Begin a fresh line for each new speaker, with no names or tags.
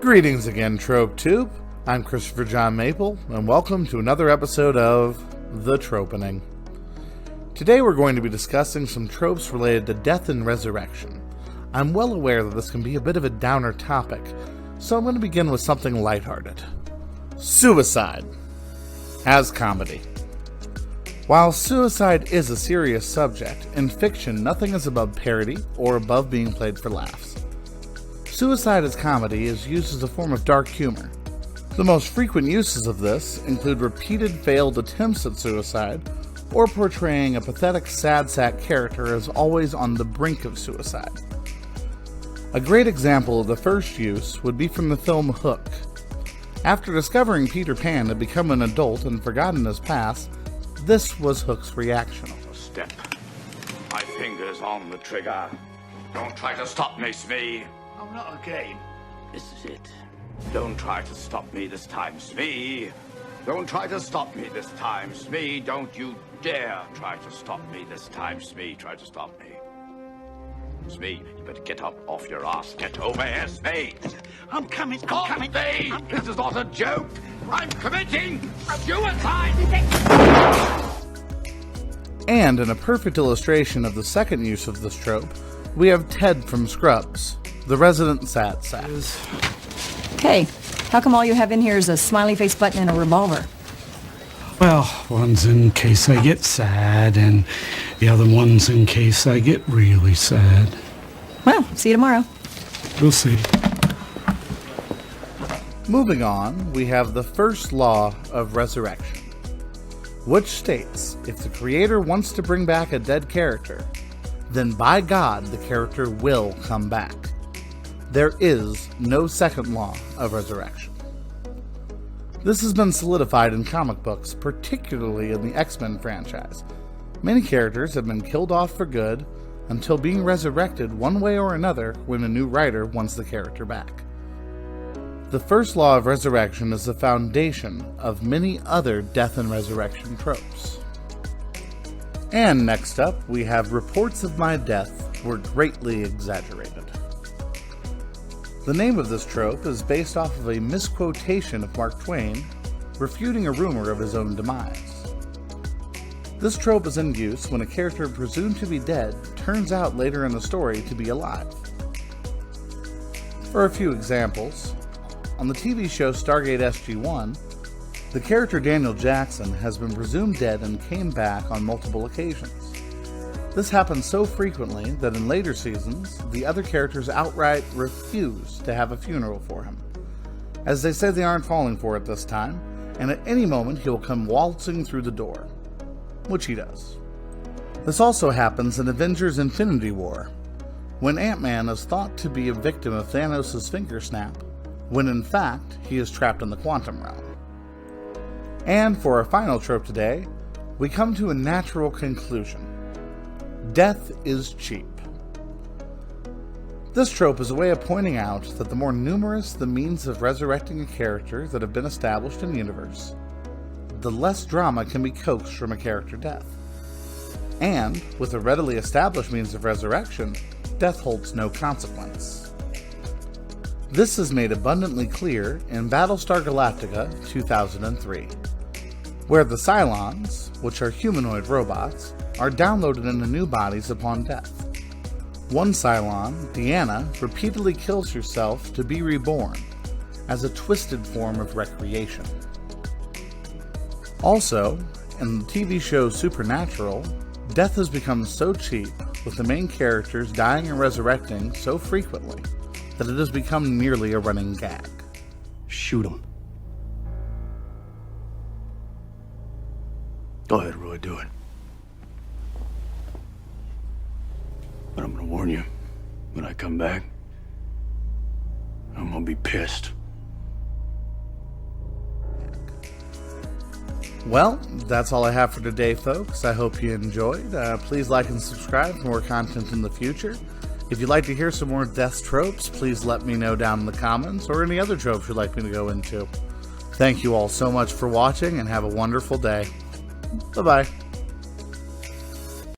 Greetings again, Trope Tube. I'm Christopher John Maple, and welcome to another episode of The Tropening. Today we're going to be discussing some tropes related to death and resurrection. I'm well aware that this can be a bit of a downer topic, so I'm going to begin with something lighthearted. Suicide as comedy. While suicide is a serious subject, in fiction nothing is above parody or above being played for laughs. Suicide as comedy is used as a form of dark humor. The most frequent uses of this include repeated failed attempts at suicide, or portraying a pathetic sad sack character as always on the brink of suicide. A great example of the first use would be from the film Hook. After discovering Peter Pan had become an adult and forgotten his past, this was Hook's reaction.
Step. My finger's on the trigger. Don't try to stop me, Smee.
Oh, not again.
This is it. Don't try to stop me this time, Smee. Don't try to stop me this time, Smee. Don't you dare try to stop me this time, Smee. Try to stop me. Smee, you better get up off your ass. Get over here, Smee.
I'm coming.
Smee! This is not a joke. I'm committing suicide.
And in a perfect illustration of the second use of this trope, we have Ted from Scrubs, the resident sad sack.
Hey, how come all you have in here is a smiley face button and a revolver?
Well, one's in case I get sad, and the other one's in case I get really sad.
Well, see you tomorrow.
We'll see.
Moving on, we have the first law of resurrection, which states if the creator wants to bring back a dead character, then by God, the character will come back. There is no second law of resurrection. This has been solidified in comic books, particularly in the X-Men franchise. Many characters have been killed off for good until being resurrected one way or another when a new writer wants the character back. The first law of resurrection is the foundation of many other death and resurrection tropes. And next up, we have reports of my death were greatly exaggerated. The name of this trope is based off of a misquotation of Mark Twain, refuting a rumor of his own demise. This trope is in use when a character presumed to be dead turns out later in the story to be alive. For a few examples, on the TV show Stargate SG-1, the character Daniel Jackson has been presumed dead and came back on multiple occasions. This happens so frequently that in later seasons, the other characters outright refuse to have a funeral for him, as they say they aren't falling for it this time, and at any moment he will come waltzing through the door, which he does. This also happens in Avengers Infinity War, when Ant-Man is thought to be a victim of Thanos' finger snap, when in fact he is trapped in the quantum realm. And for our final trope today, we come to a natural conclusion. Death is cheap. This trope is a way of pointing out that the more numerous the means of resurrecting a character that have been established in the universe, the less drama can be coaxed from a character death. And, with a readily established means of resurrection, death holds no consequence. This is made abundantly clear in Battlestar Galactica 2003, where the Cylons, which are humanoid robots, are downloaded into new bodies upon death. One Cylon, Deanna, repeatedly kills herself to be reborn as a twisted form of recreation. Also, in the TV show Supernatural, death has become so cheap, with the main characters dying and resurrecting so frequently, that it has become nearly a running gag.
Shoot him. Go ahead, Roy, do it. But I'm gonna warn you, when I come back, I'm gonna be pissed.
Well, that's all I have for today, folks. I hope you enjoyed. Please like and subscribe for more content in the future. If you'd like to hear some more death tropes, please let me know down in the comments, or any other tropes you'd like me to go into. Thank you all so much for watching, and have a wonderful day. Bye-bye.